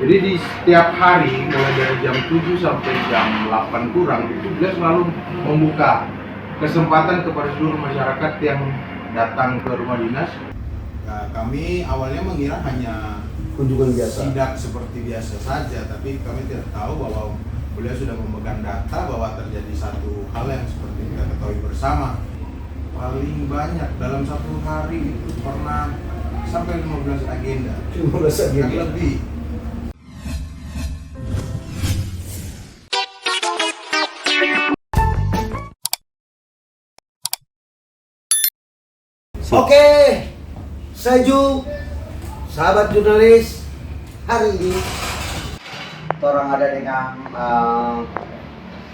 Jadi di setiap hari mulai dari jam 7 sampai jam 8 kurang itu beliau selalu membuka kesempatan kepada seluruh masyarakat yang datang ke rumah dinas. Nah, kami awalnya mengira hanya kunjungan biasa, sidak seperti biasa saja, tapi kami tidak tahu bahwa beliau sudah memegang data bahwa terjadi satu hal yang seperti kita ketahui bersama. Paling banyak dalam satu hari itu pernah sampai 15 agenda. 15 agenda lebih. Oke, Seju, sahabat jurnalis, hari ini orang ada dengan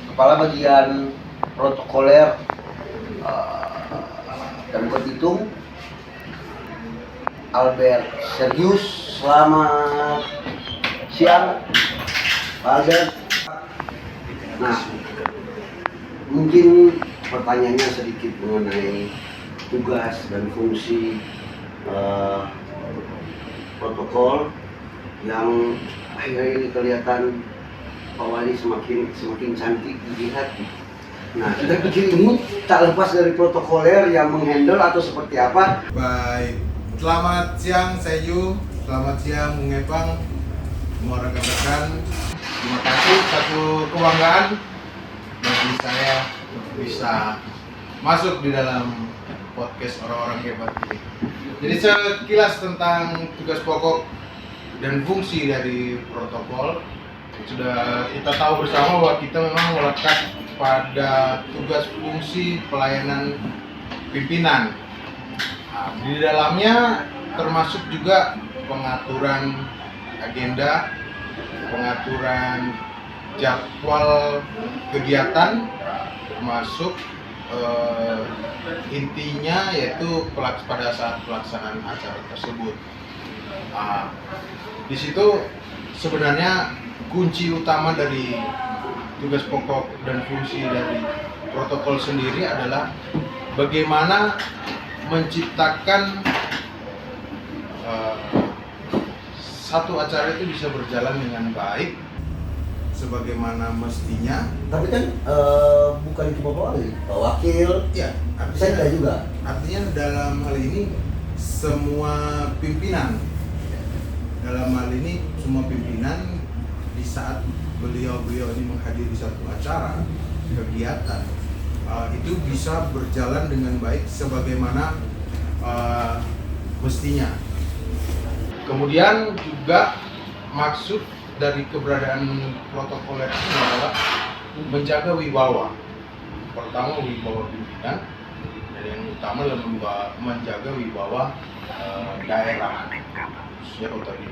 Kepala Bagian Protokoler dan Petitung, Albert Sergius. Selamat siang, Pak Albert. Nah, mungkin pertanyaannya sedikit mengenai tugas dan fungsi protokol yang akhir-akhir ini kelihatan Pak Wali semakin cantik dilihat. Nah, kita pikir ini tak lepas dari protokoler yang menghandle atau seperti apa? Baik, selamat siang Seju, selamat siang Bung Epang, semua rekan-rekan. Terima kasih, satu kebanggaan bagi saya untuk bisa masuk di dalam podcast orang-orang hebat ini. Jadi sekilas tentang tugas pokok dan fungsi dari protokol, sudah kita tahu bersama bahwa kita memang melekat pada tugas fungsi pelayanan pimpinan. Nah, di dalamnya termasuk juga pengaturan agenda, pengaturan jadwal kegiatan, termasuk intinya yaitu pada saat pelaksanaan acara tersebut. Di situ sebenarnya kunci utama dari tugas pokok dan fungsi dari protokol sendiri adalah bagaimana menciptakan satu acara itu bisa berjalan dengan baik sebagaimana mestinya. Tapi kan bukan cuma Pak Wali, Pak Wakil, Ya, saya juga. Artinya dalam hal ini semua pimpinan, dalam hal ini semua pimpinan di saat beliau ini menghadiri satu acara kegiatan itu bisa berjalan dengan baik sebagaimana mestinya. Kemudian juga maksud dari keberadaan protokoler ini adalah menjaga wibawa. Pertama wibawa pimpinan, dan yang utama adalah menjaga wibawa daerah. Siapa tadi?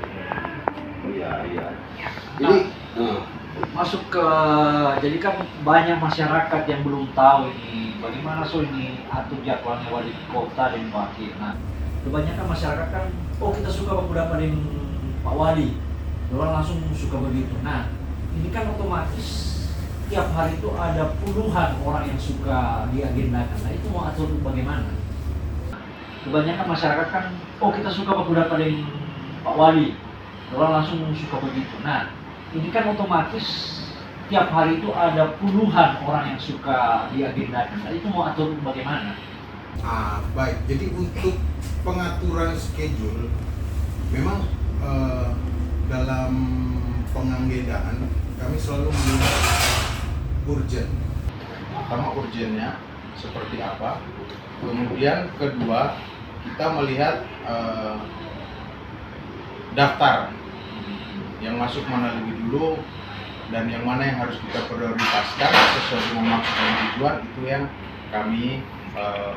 Iya. Jadi masuk ke, jadi kan banyak masyarakat yang belum tahu ini bagaimana ini atur jadwalnya wali kota dan wakil. Nah, kebanyakan masyarakat kan, oh kita suka beberapa dengan Pak Wali, orang langsung suka begitu. Nah, ini kan otomatis tiap hari itu ada puluhan orang yang suka diagendakan. Nah, itu mau atur bagaimana? Kebanyakan masyarakat kan, oh kita suka beberapa dengan Pak Wali, orang langsung suka begitu. Nah, ini kan otomatis tiap hari itu ada puluhan orang yang suka diagendakan. Nah, itu mau atur bagaimana? Baik. Jadi untuk pengaturan schedule, memang dalam pengagendaan kami selalu melihat urgent. Pertama urgennya seperti apa. Kemudian kedua kita melihat daftar yang masuk mana lebih dulu dan yang mana yang harus kita prioritaskan sesuai dengan maksud dan tujuan, itu yang kami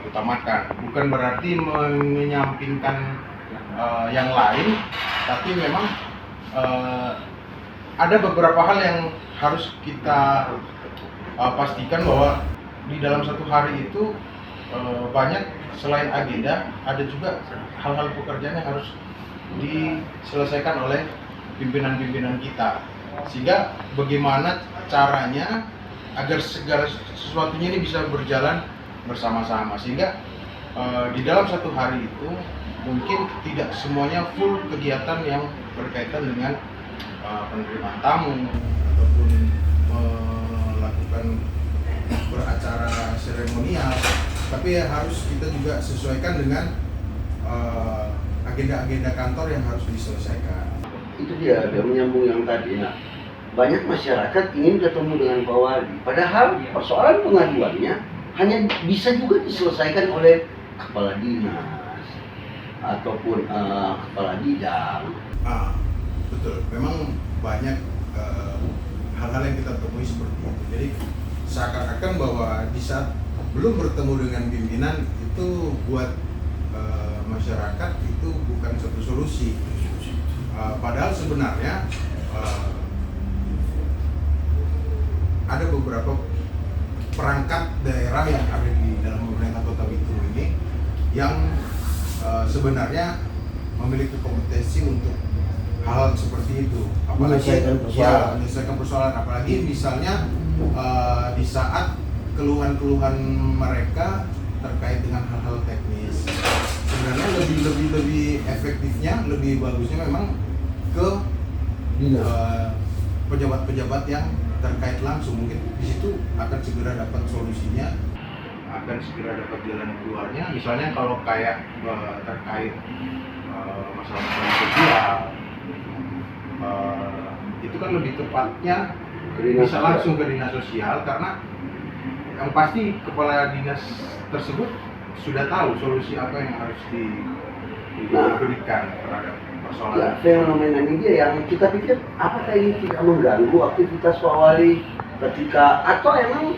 utamakan. Bukan berarti menyampingkan yang lain, tapi memang ada beberapa hal yang harus kita pastikan bahwa di dalam satu hari itu banyak selain agenda, ada juga hal-hal pekerjaan yang harus diselesaikan oleh pimpinan-pimpinan kita, sehingga bagaimana caranya agar segala sesuatunya ini bisa berjalan bersama-sama, sehingga di dalam satu hari itu mungkin tidak semuanya full kegiatan yang berkaitan dengan penerimaan tamu ataupun melakukan beracara seremonial, tapi ya harus kita juga sesuaikan dengan agenda-agenda kantor yang harus diselesaikan. Itu dia menyambung yang tadi. Nah, banyak masyarakat ingin ketemu dengan Pak Wali, padahal persoalan pengaduannya hanya bisa juga diselesaikan oleh kepala dinas ataupun kepala bidang. Betul, memang banyak hal-hal yang kita temui seperti itu. Jadi seakan-akan bahwa di saat belum bertemu dengan pimpinan itu buat masyarakat itu bukan satu solusi. Padahal sebenarnya ada beberapa perangkat daerah yang ada di dalam pemerintah Kota Bitung ini yang sebenarnya memiliki kompetensi untuk hal seperti itu, apalagi menyelesaikan persoalan, apalagi misalnya di saat keluhan-keluhan mereka terkait dengan hal-hal teknis. Sebenarnya lebih efektifnya, lebih bagusnya memang ke pejabat-pejabat yang terkait langsung. Mungkin di situ akan segera dapat solusinya, akan segera dapat jalan keluarnya. Misalnya kalau kayak terkait masalah sosial, itu kan lebih tepatnya bisa langsung ke dinas sosial, karena yang pasti kepala dinas tersebut sudah tahu solusi apa yang harus diberikan terhadap persoalan. Ya, fenomena ini dia yang kita pikir apakah ini tidak mengganggu aktivitas Pak Wali ketika, atau emang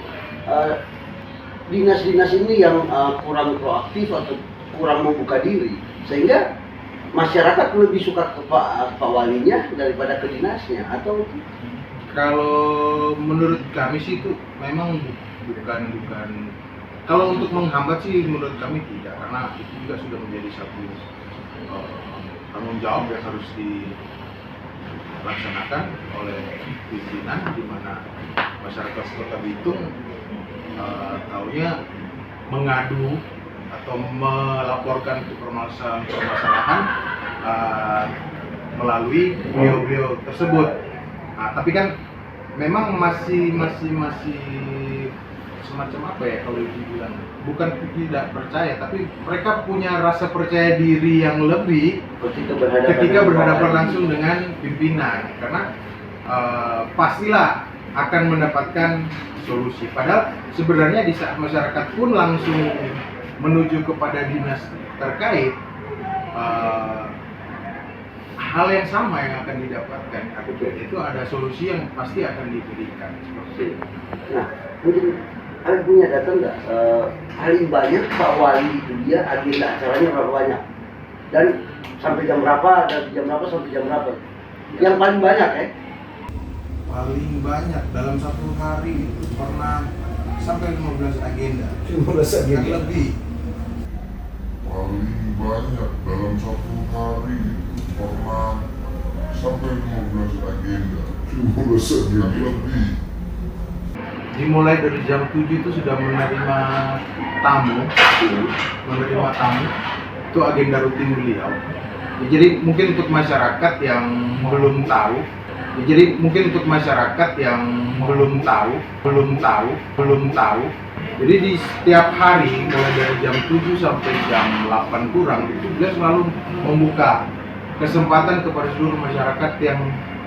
dinas-dinas ini yang kurang proaktif atau kurang membuka diri sehingga masyarakat lebih suka ke Pak Walinya daripada ke dinasnya, atau? Kalau menurut kami sih itu memang bukan kalau untuk menghambat sih menurut kami tidak, karena itu juga sudah menjadi satu tanggung jawab yang harus dilaksanakan oleh pimpinan, di mana masyarakat Kota Bitung taunya mengadu atau melaporkan permasalahan melalui beliau-beliau tersebut. Tapi kan memang masih semacam apa ya kalau dibilang, bukan tidak percaya, tapi mereka punya rasa percaya diri yang lebih ketika berhadapan langsung dengan pimpinan, karena pastilah akan mendapatkan solusi. Padahal sebenarnya di saat masyarakat pun langsung menuju kepada dinas terkait, hal yang sama yang akan didapatkan, itu ada solusi yang pasti akan diberikan. Nah, mungkin Anda punya data nggak? Paling banyak Pak Wali itu dia agenda acaranya berapa banyak? Dan sampai jam berapa? Dan jam berapa sampai jam berapa? Yang paling banyak Paling banyak dalam satu hari itu pernah sampai 15 agenda. 15 agenda. Yang lebih. Paling banyak dalam satu hari itu pernah sampai 15 agenda. 15 agenda. Yang lebih. Dimulai dari jam 7 itu sudah menerima tamu, itu agenda rutin beliau. Ya, jadi mungkin untuk masyarakat yang belum tahu, jadi di setiap hari mulai dari jam 7 sampai jam 8 kurang itu dia selalu membuka kesempatan kepada seluruh masyarakat yang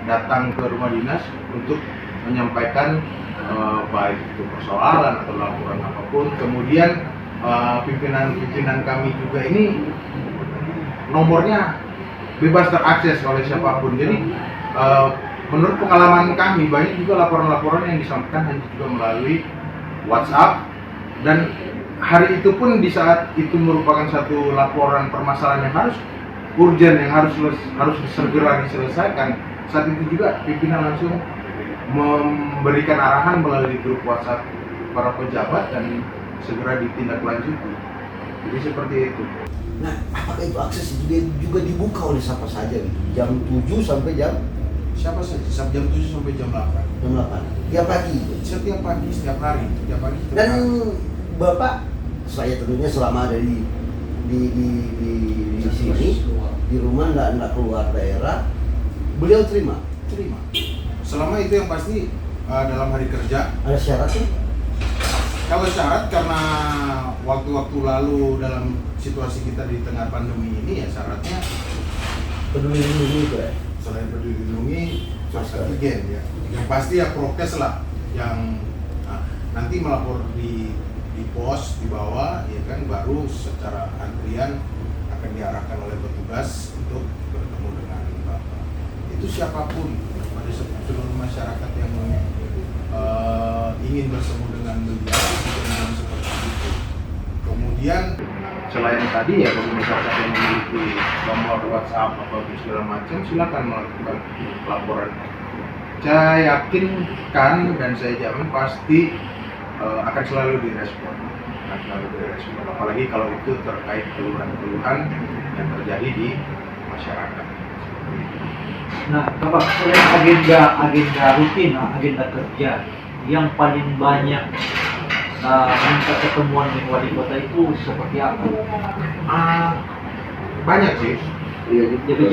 datang ke rumah dinas untuk menyampaikan baik itu persoalan atau laporan apapun. Kemudian pimpinan kami juga ini nomornya bebas terakses oleh siapapun. Jadi menurut pengalaman kami banyak juga laporan-laporan yang disampaikan hanya juga melalui WhatsApp, dan hari itu pun di saat itu merupakan satu laporan permasalahan yang harus urgent, yang harus segera diselesaikan. Saat itu juga pimpinan langsung memberikan arahan melalui grup WhatsApp para pejabat dan segera ditindaklanjuti. Jadi seperti itu. Nah, apakah itu akses itu juga dibuka oleh siapa saja gitu? Jam 7 sampai jam? Siapa saja? Jam 7 sampai jam 8. Jam 8. Tiap pagi? Setiap pagi, setiap hari. Dan Bapak, saya tentunya selama ada di sini, di rumah nggak keluar daerah, beliau terima terima. Selama itu yang pasti dalam hari kerja. Ada syaratnya? Kalau syarat karena waktu-waktu lalu dalam situasi kita di tengah pandemi ini ya syaratnya Peduli lindungi itu ya? selain peduli lindungi swab antigen ya. Yang pasti ya prokes lah yang nanti melapor di pos di bawah ya kan, baru secara antrian akan diarahkan oleh petugas untuk bertemu dengan Bapak. Itu siapapun pada seluruh masyarakat yang ingin bertemu dengan beliau dengan seperti itu. Kemudian selain tadi ya bagi masyarakat yang memiliki nomor WhatsApp atau segala macam silakan melakukan laporan. Saya yakinkan dan saya jamin pasti akan selalu direspon. Apalagi kalau itu terkait keluhan-keluhan yang terjadi di masyarakat. Nah, Bapak, selain agenda rutin, agenda kerja yang paling banyak minta ketemuan dengan wali kota itu seperti apa? Banyak sih. Jadi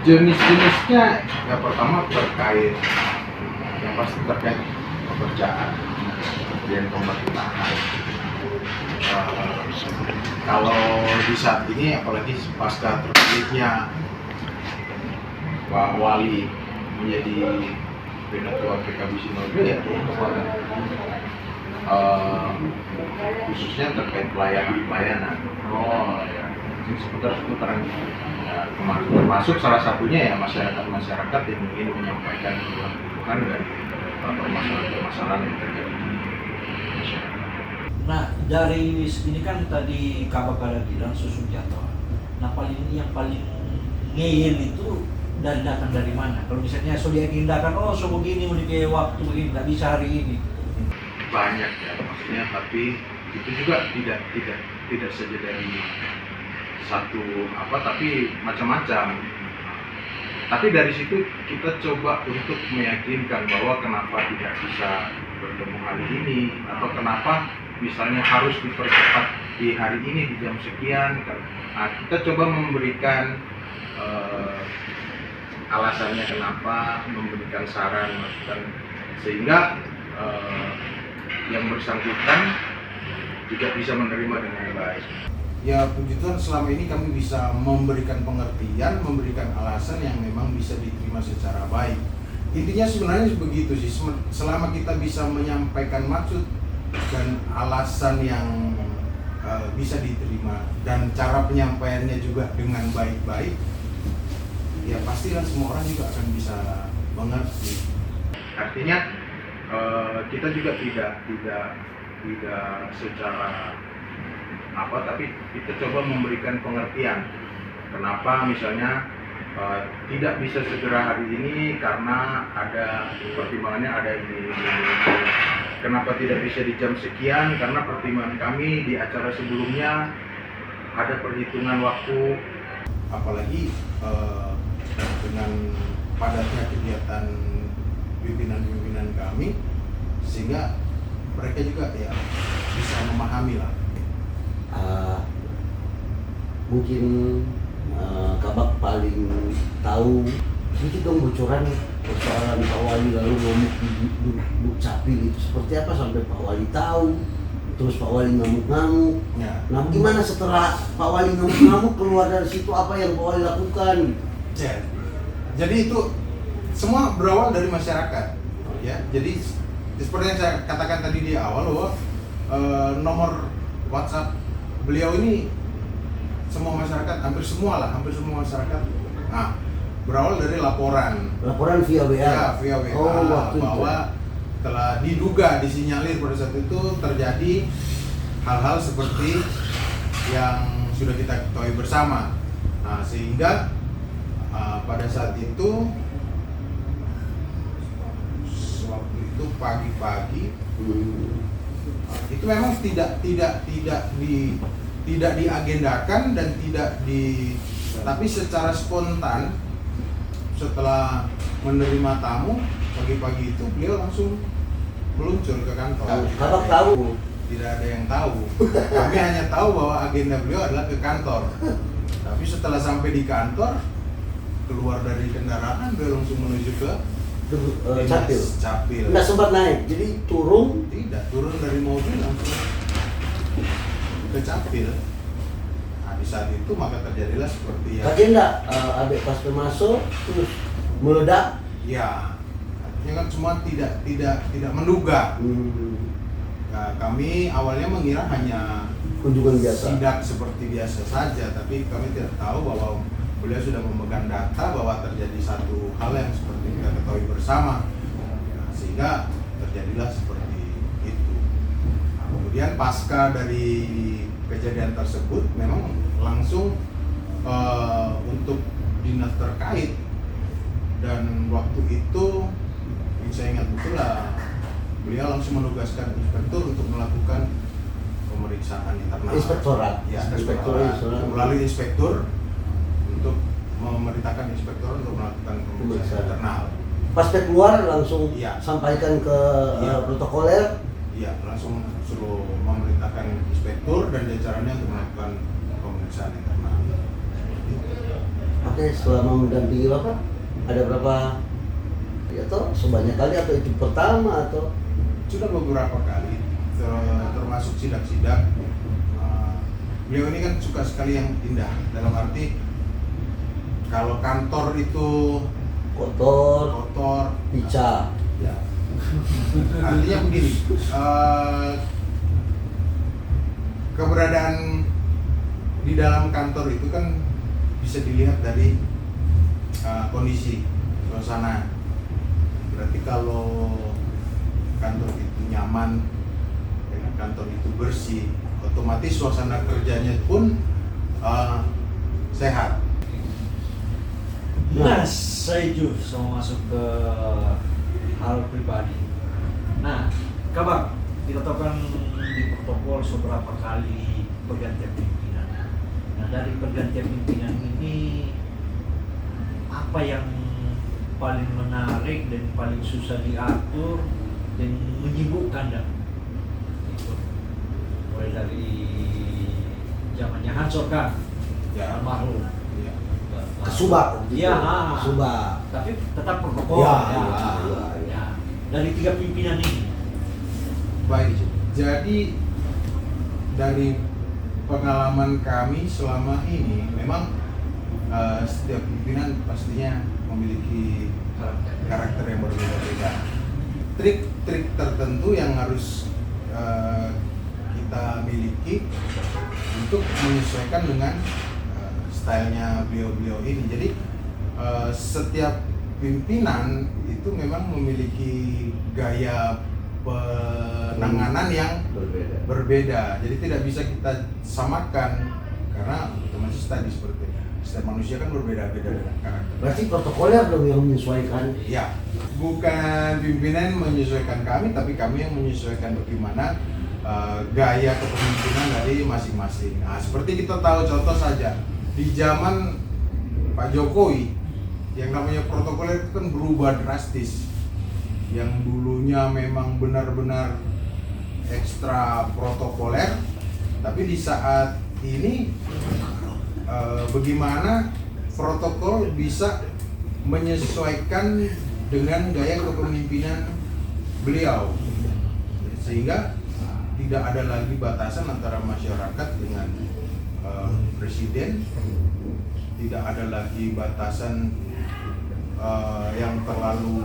Jenis-jenisnya yang pertama terkait yang pasti terkait pekerjaan dan pemerintahan. Kalau di saat ini apalagi pasca terpilihnya Pak Wali menjadi Ketua PKB Sinodo ya, khususnya terkait pelayanan. Seputar-seputaran ya, termasuk salah satunya ya masyarakat yang ingin menyampaikan keluhan dan permasalahan yang terjadi di masyarakat. Nah, dari ini kan tadi Kabak ada bilang susun jadwal. Nah, yang paling ngeyel itu datang dari mana? Kalau misalnya sudah diagendakan, so begini, kayak waktu begini, nggak bisa hari ini. Banyak ya maksudnya, tapi itu juga tidak saja dari satu tapi macam-macam. Tapi dari situ kita coba untuk meyakinkan bahwa kenapa tidak bisa bertemu hari ini atau kenapa misalnya harus dipercepat di hari ini di jam sekian. Nah, kita coba memberikan alasannya kenapa, memberikan saran, masukan sehingga yang bersangkutan juga bisa menerima dengan baik. Ya puji Tuhan selama ini kami bisa memberikan pengertian, memberikan alasan yang memang bisa diterima secara baik. Intinya sebenarnya begitu sih, selama kita bisa menyampaikan maksud dan alasan yang bisa diterima dan cara penyampaiannya juga dengan baik-baik, ya pastilah semua orang juga akan bisa mengerti. Artinya kita juga tidak secara tapi kita coba memberikan pengertian kenapa misalnya tidak bisa segera hari ini karena ada pertimbangannya, ada ini. Kenapa tidak bisa di jam sekian karena pertimbangan kami di acara sebelumnya ada perhitungan waktu, apalagi dengan padatnya kegiatan pimpinan-pimpinan kami sehingga mereka juga ya bisa memahami lah. Mungkin Kabak paling tahu sedikit dong bocoran persoalan Pak Wali lalu ngomong di Dukcapil itu seperti apa sampai Pak Wali tahu, terus Pak Wali ngamuk-ngamuk. Ya. Nah gimana setelah Pak Wali ngamuk-ngamuk keluar dari situ apa yang Pak Wali lakukan? Ya. Jadi itu semua berawal dari masyarakat. Ya. Jadi seperti yang saya katakan tadi di awal bahwa nomor WhatsApp beliau ini semua masyarakat, hampir semua masyarakat berawal dari laporan Via WA? Ya, via WA bahwa telah diduga, disinyalir pada saat itu terjadi hal-hal seperti yang sudah kita ketahui bersama. Nah, sehingga pada saat itu waktu itu pagi-pagi itu memang tidak diagendakan dan tapi secara spontan setelah menerima tamu pagi-pagi itu beliau langsung meluncur ke kantor. Kabak tahu? Tidak ada yang tahu. Kami hanya tahu bahwa agenda beliau adalah ke kantor. Tapi setelah sampai di kantor keluar dari kendaraan beliau langsung menuju ke Capil. Capil. Nggak sempat naik, jadi turun. Tidak, turun dari mobil langsung ke Capil. Nah, di saat itu maka terjadilah seperti yang Kaget nggak adik pas masuk terus meledak? ya, artinya kan semua tidak menduga. Nah, kami awalnya mengira hanya Kunjungan biasa. sidak seperti biasa saja, tapi kami tidak tahu bahwa beliau sudah memegang data bahwa terjadi satu hal yang seperti kita ketahui bersama. Nah, sehingga terjadilah seperti itu. Nah, kemudian pasca dari kejadian tersebut memang langsung untuk dinas terkait, dan waktu itu yang saya ingat betul lah, beliau langsung menugaskan inspektur untuk melakukan pemeriksaan internal. Inspektorat. Ya, Inspektorat. melalui inspektur untuk memerintahkan inspektur untuk melakukan pemeriksaan Pemeriksaan. internal. Pas dia keluar langsung Iya. sampaikan ke Iya. protokoler. Iya, langsung suruh memerintahkan inspektur dan jajarannya untuk melakukan pemeriksaan internal. Oke, selama mendampingi Bapak ada berapa? Ya toh sebanyak kali atau itu pertama atau? Sudah beberapa kali, termasuk sidak-sidak. Beliau ini kan suka sekali yang indah, dalam arti kalau kantor itu Kotor, kotor, pica. ya. Artinya begini, keberadaan di dalam kantor itu kan bisa dilihat dari kondisi suasana. Berarti kalau kantor itu nyaman, kantor itu bersih, otomatis suasana kerjanya pun sehat. Nah, saya juga mau masuk ke hal pribadi. Nah, kabar kita tahu kan di protokol seberapa kali pergantian pimpinan. Nah, dari pergantian pimpinan ini apa yang paling menarik dan paling susah diatur dan menyibukkan dan itu mulai dari zamannya Hansor kan, Ya, almarhum. ya. Kesubak. Iya, Kesubak. tapi tetap protokol. Ya, ya. ya. Ya. Dari 3 pimpinan ini. Baik, jadi dari pengalaman kami selama ini memang setiap pimpinan pastinya memiliki karakter yang berbeda-beda. Trik-trik tertentu yang harus kita miliki untuk menyesuaikan dengan stylenya beliau-beliau ini. Jadi setiap pimpinan itu memang memiliki gaya penanganan yang berbeda. Jadi tidak bisa kita samakan karena otomatis tadi seperti setiap manusia kan berbeda-beda dengan karakter. Berarti protokoler dong yang menyesuaikan. Ya, bukan pimpinan menyesuaikan kami, tapi kami yang menyesuaikan bagaimana gaya kepemimpinan dari masing-masing. Nah, seperti kita tahu contoh saja di zaman Pak Jokowi, yang namanya protokoler itu kan berubah drastis. Yang dulunya memang benar-benar ekstra protokoler, tapi di saat ini bagaimana protokol bisa menyesuaikan dengan gaya kepemimpinan beliau, sehingga tidak ada lagi batasan antara masyarakat dengan presiden, tidak ada lagi batasan yang terlalu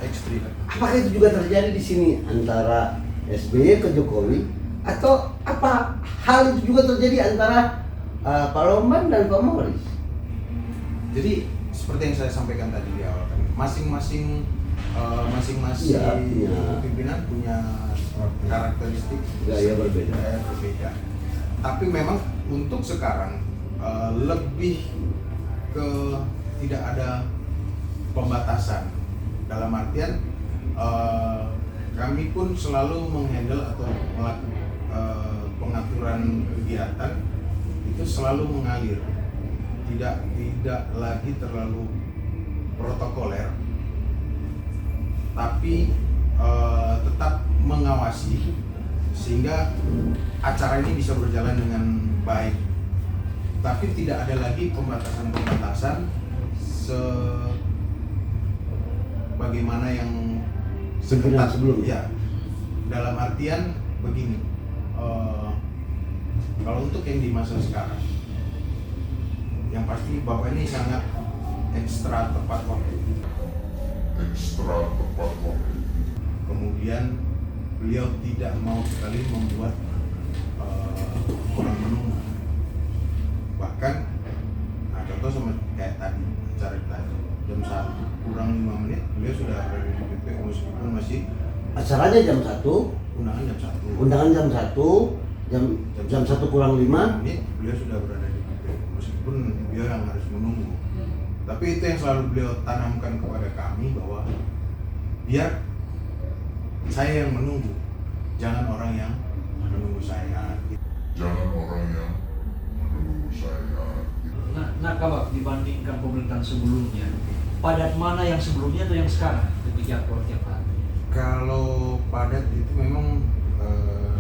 ekstrim. Apakah itu juga terjadi di sini antara SBY ke Jokowi, atau apa hal itu juga terjadi antara Pak Lomban dan Pak Morris? Jadi seperti yang saya sampaikan tadi di awal, masing-masing Iya, iya. pimpinan punya karakteristik Gaya berbeda. Tapi memang untuk sekarang lebih ke tidak ada pembatasan, dalam artian kami pun selalu menghandle atau melakukan pengaturan kegiatan itu selalu mengalir, tidak lagi terlalu protokoler, tapi tetap mengawasi sehingga acara ini bisa berjalan dengan baik. Tapi tidak ada lagi pembatasan-pembatasan bagaimana yang Sebelumnya. Ya, dalam artian begini, kalau untuk yang di masa sekarang, yang pasti Bapak ini sangat ekstra tepat waktu. Kemudian beliau tidak mau sekali membuat orang menunggu. Bahkan, contoh sama kayak tadi, acara tadi, jam 1 kurang 5 menit, beliau sudah berada di DPP meskipun masih Acaranya jam 1, undangan jam 1. undangan jam 1, jam 1 kurang 5. menit, beliau sudah berada di DPP meskipun beliau yang harus menunggu. Tapi itu yang selalu beliau tanamkan kepada kami bahwa biar saya yang menunggu, jangan orang yang menunggu saya. Nah, kalau dibandingkan pemerintahan sebelumnya, padat mana yang sebelumnya atau yang sekarang ketika tiap hari? Kalau padat itu memang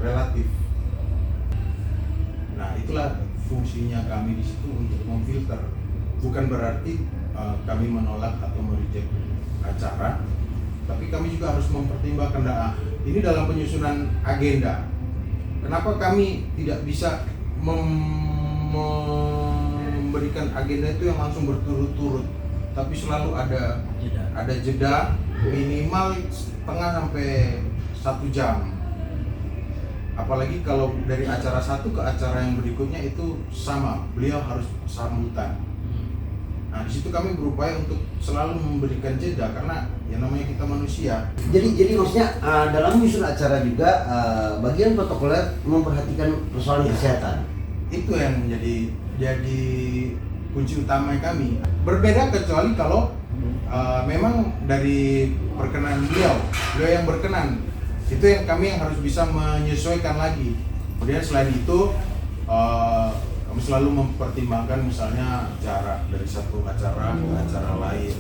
relatif. Nah, itulah fungsinya kami di situ untuk memfilter. Bukan berarti kami menolak atau mereject acara, tapi kami juga harus mempertimbangkan ini dalam penyusunan agenda. Kenapa kami tidak bisa memberikan agenda itu yang langsung berturut-turut, tapi selalu ada jeda minimal setengah sampai 1 jam. Apalagi kalau dari acara satu ke acara yang berikutnya itu sama, beliau harus sambutan. Nah, di situ kami berupaya untuk selalu memberikan jeda karena yang namanya kita manusia. Jadi maksudnya dalam menyusun acara juga bagian protokoler memperhatikan persoalan kesehatan. Itu yang jadi kunci utama kami. Berbeda kecuali kalau memang dari perkenan beliau yang berkenan. Itu yang kami yang harus bisa menyesuaikan lagi. Kemudian selain itu kami selalu mempertimbangkan misalnya jarak dari satu acara ke acara lain.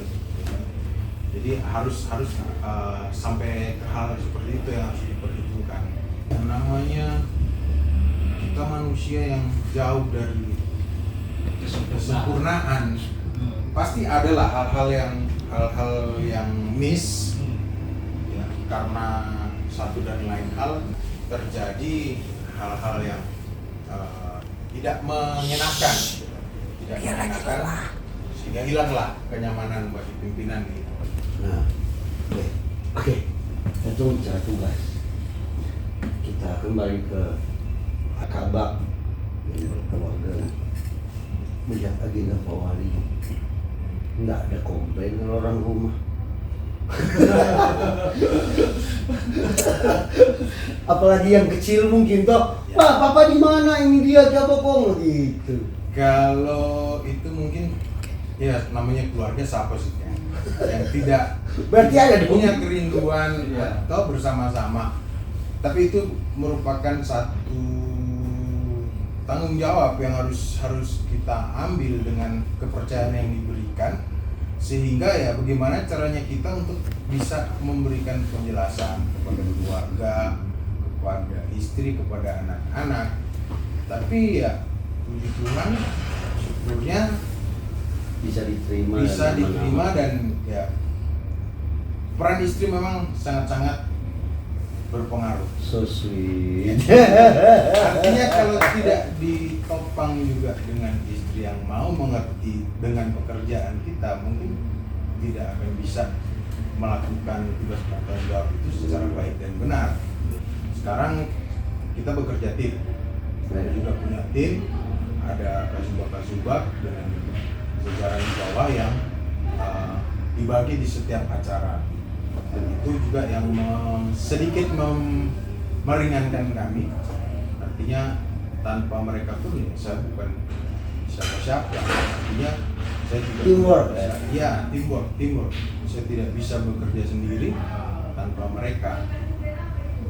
Jadi harus sampai ke hal seperti itu yang harus diperhitungkan. Namanya kita manusia yang jauh dari kesempurnaan. Pasti adalah hal-hal yang miss ya, karena satu dan lain hal terjadi hal-hal yang tidak menyenangkan, sehingga hilanglah kenyamanan bagi pimpinan gitu. Nah, oke. Itu bicara tugas. Kita kembali ke Akabak yang berkeluarga. Melihat agenda Pak Wali, nggak ada komplain kalau orang rumah. Apalagi yang kecil mungkin toh, Pak, papa di mana? Ini dia siapa kok gitu. Kalau itu mungkin ya namanya keluarga siapa sih yang tidak Berarti ada punya kerinduan atau bersama-sama. Tapi itu merupakan satu tanggung jawab yang harus kita ambil dengan kepercayaan yang diberikan, sehingga ya bagaimana caranya kita untuk bisa memberikan penjelasan kepada keluarga, kepada istri, kepada anak-anak. Tapi ya puji Tuhan, syukurnya Bisa diterima dan ya peran istri memang sangat-sangat berpengaruh. So sweet. Artinya kalau tidak ditopang juga dengan istri yang mau mengerti dengan pekerjaan kita, mungkin tidak akan bisa melakukan tugas tanggung jawab itu secara baik dan benar. Sekarang kita bekerja tim, kita juga punya tim, ada kasubag dengan jajaran di bawah yang dibagi di setiap acara. Dan itu juga yang sedikit meringankan kami. Artinya tanpa mereka pun ya, saya bukan siapa-siapa. Artinya saya tidak Teamwork. Teamwork. Saya tidak bisa bekerja sendiri tanpa mereka.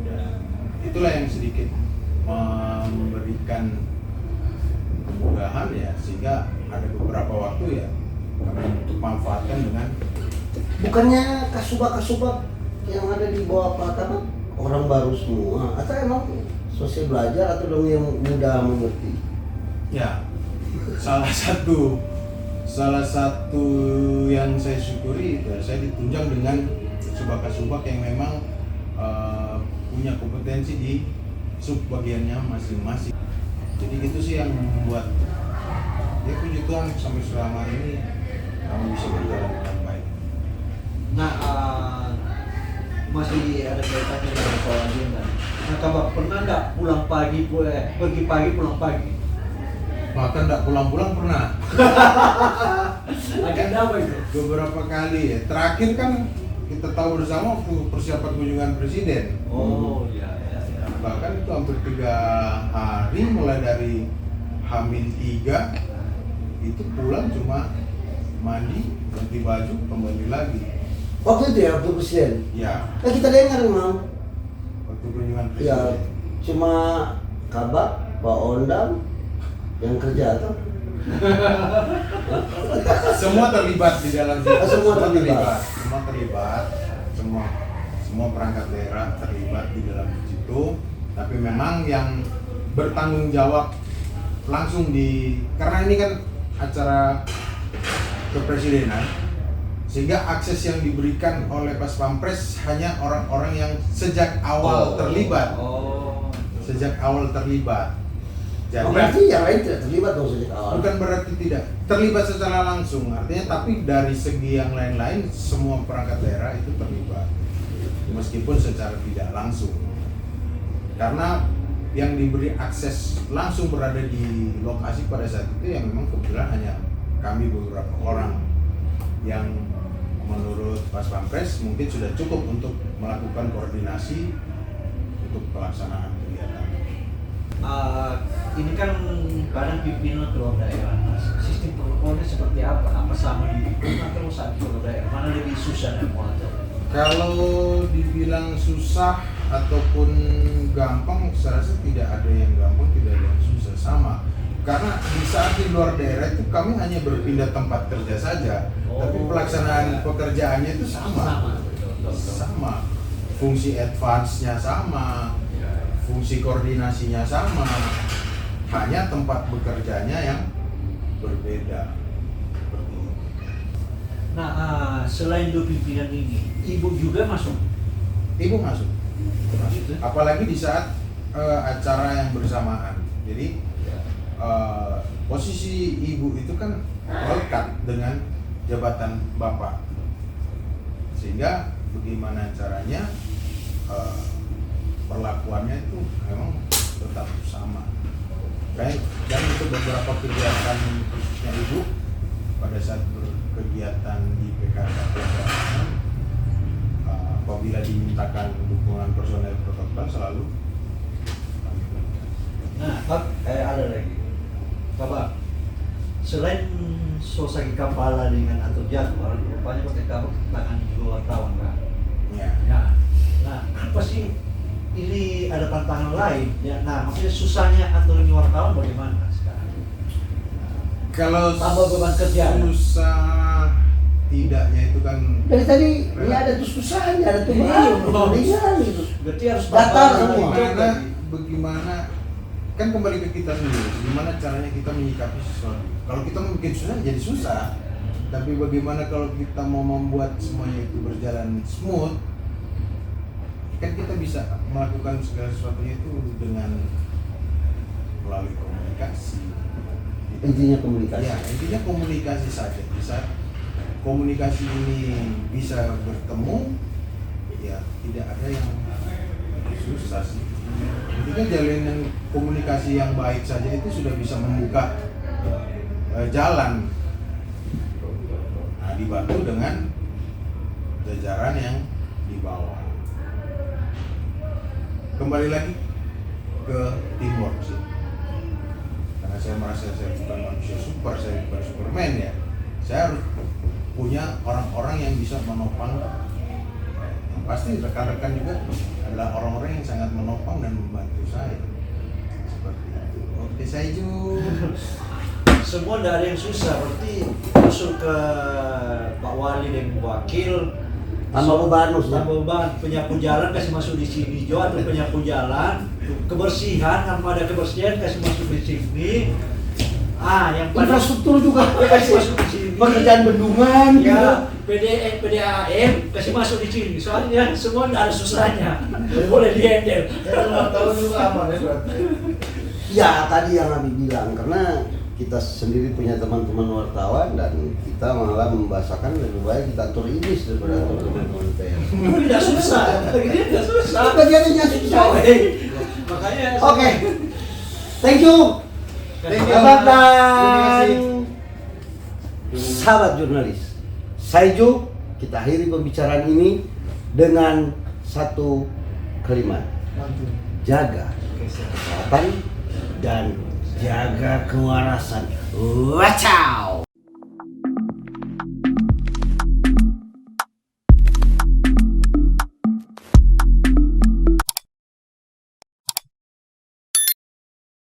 Dan itulah yang sedikit memberikan kemudahan ya, sehingga ada beberapa waktu ya kami untuk manfaatkan dengan Bukannya kasubag yang ada di bawah Pak Akabak orang baru semua, atau emang sosial belajar atau dong yang mudah mengerti? ya salah satu salah satu yang saya syukuri itu saya ditunjang dengan subak-subak yang memang punya kompetensi di subbagiannya masing-masing. Jadi itu sih yang membuat ya puji Tuhan sampai selama ini kami bisa berjalan dengan baik. Nah, masih ada kaitannya dengan soal agenda. Nah, Kabak pernah nggak pulang pagi, pergi pagi pulang pagi? Bahkan tidak pulang-pulang pernah. Agenda apa itu? Beberapa kali ya. Terakhir kan kita tahu bersama waktu persiapan kunjungan presiden. Oh iya. Bahkan itu hampir 3 hari mulai dari H-3 itu pulang cuma mandi, ganti baju, kembali lagi. Waktu itu ya, waktu presiden. Ya, Kita dengar memang. waktu kunjungan Ya, presiden. cuma Kabak, Pak Ondam yang kerja tuh. Semua terlibat di dalam situ. Semua terlibat. Semua perangkat daerah terlibat di dalam situ. Tapi memang yang bertanggung jawab langsung karena ini kan acara kepresidenan, sehingga akses yang diberikan oleh Pas Pampres hanya orang-orang yang sejak awal terlibat. Sejak awal terlibat. Jadi Berarti yang lain tidak terlibat dong sejak awal. bukan berarti tidak terlibat secara langsung, artinya tapi dari segi yang lain-lain semua perangkat daerah itu terlibat meskipun secara tidak langsung, karena yang diberi akses langsung berada di lokasi pada saat itu yang memang kebetulan hanya kami beberapa orang yang menurut Pas Pampres mungkin sudah cukup untuk melakukan koordinasi untuk pelaksanaan kegiatan. Ini kan badan pimpinan keluar daerah. Sistem protokolnya seperti apa? Apa sama di pimpinan atau saat keluar daerah? Mana lebih susah dan mudah? Kalau dibilang susah ataupun gampang, saya rasa tidak ada yang gampang, tidak ada yang susah, sama. Karena di saat di luar daerah itu kami hanya berpindah tempat kerja saja, tapi pelaksanaan pekerjaannya itu sama. Sama. Fungsi advance-nya sama, fungsi koordinasinya sama, hanya tempat bekerjanya yang berbeda. Seperti itu. Nah, selain dua pimpinan ini, ibu juga masuk. Ibu masuk. Apalagi di saat acara yang bersamaan. Jadi posisi ibu itu kan melekat dengan jabatan bapak, sehingga bagaimana caranya perlakuannya itu memang tetap sama. Dan untuk beberapa kegiatan khususnya ibu pada saat berkegiatan di PKK apabila dimintakan dukungan personel protokol selalu kami berikan. Nah, Pak, ada lagi. Bapak, selain sosok kepala dengan atur jadwal, rupanya pakai kabel tangan juga wartawan kan? Ya. Nah, apa sih ini ada tantangan lain? Ya, nah, maksudnya susahnya atur ini wartawan bagaimana sekarang? Kalau Tambah beban kerja. susah tidaknya itu kan Dari tadi ini ada tuh susahnya, ada tuh ringan gitu. Berarti harus Datar tambah semua. bagaimana kan kembali ke kita sendiri, gimana caranya kita menyikapi sesuatu. Kalau kita mau bikin susah jadi susah, tapi bagaimana kalau kita mau membuat semuanya itu berjalan smooth, kan kita bisa melakukan segala sesuatunya itu dengan melalui komunikasi. Intinya komunikasi. Ya, intinya komunikasi saja. Bisa komunikasi ini bisa bertemu, ya tidak ada yang susah sih. Intinya jalinan komunikasi yang baik saja itu sudah bisa membuka jalan. Nah, dibantu dengan jajaran yang di bawah. Kembali lagi ke teamwork sih. Karena saya merasa saya bukan manusia super, saya bukan Superman ya. Saya harus punya orang-orang yang bisa menopang. Yang pasti rekan-rekan juga adalah orang-orang yang sangat menopang dan membantu saya. Seperti itu. Oke, saya semua tidak ada yang susah, berarti usul ke Pak Wali dan Wakil Tambah beban maksudnya. tambah beban, penyapu jalan kasih masuk di sini Jo, atau penyapu jalan, kebersihan, tanpa ada kebersihan kasih masuk di sini. Yang pada Infrastruktur juga. kasih masuk di sini. pekerjaan bendungan gitu. Ya, PDAM kasih masuk di sini. Soalnya semua nggak ada susahnya. Boleh dihandle. Wartawan juga aman ya berarti. Ya tadi yang Abi bilang, karena kita sendiri punya teman-teman wartawan dan kita malah membahasakan lebih baik kita atur iblis daripada atur teman-teman PR. Tapi nggak susah. Begini nggak susah. Bagiannya susah. Makanya. Oke, thank you. Thank you. Sahabat Terima dan kasih. sahabat jurnalis, saya Jo, kita akhiri pembicaraan ini dengan satu kalimat: jaga kesehatan dan jaga kewarasan. Wacau.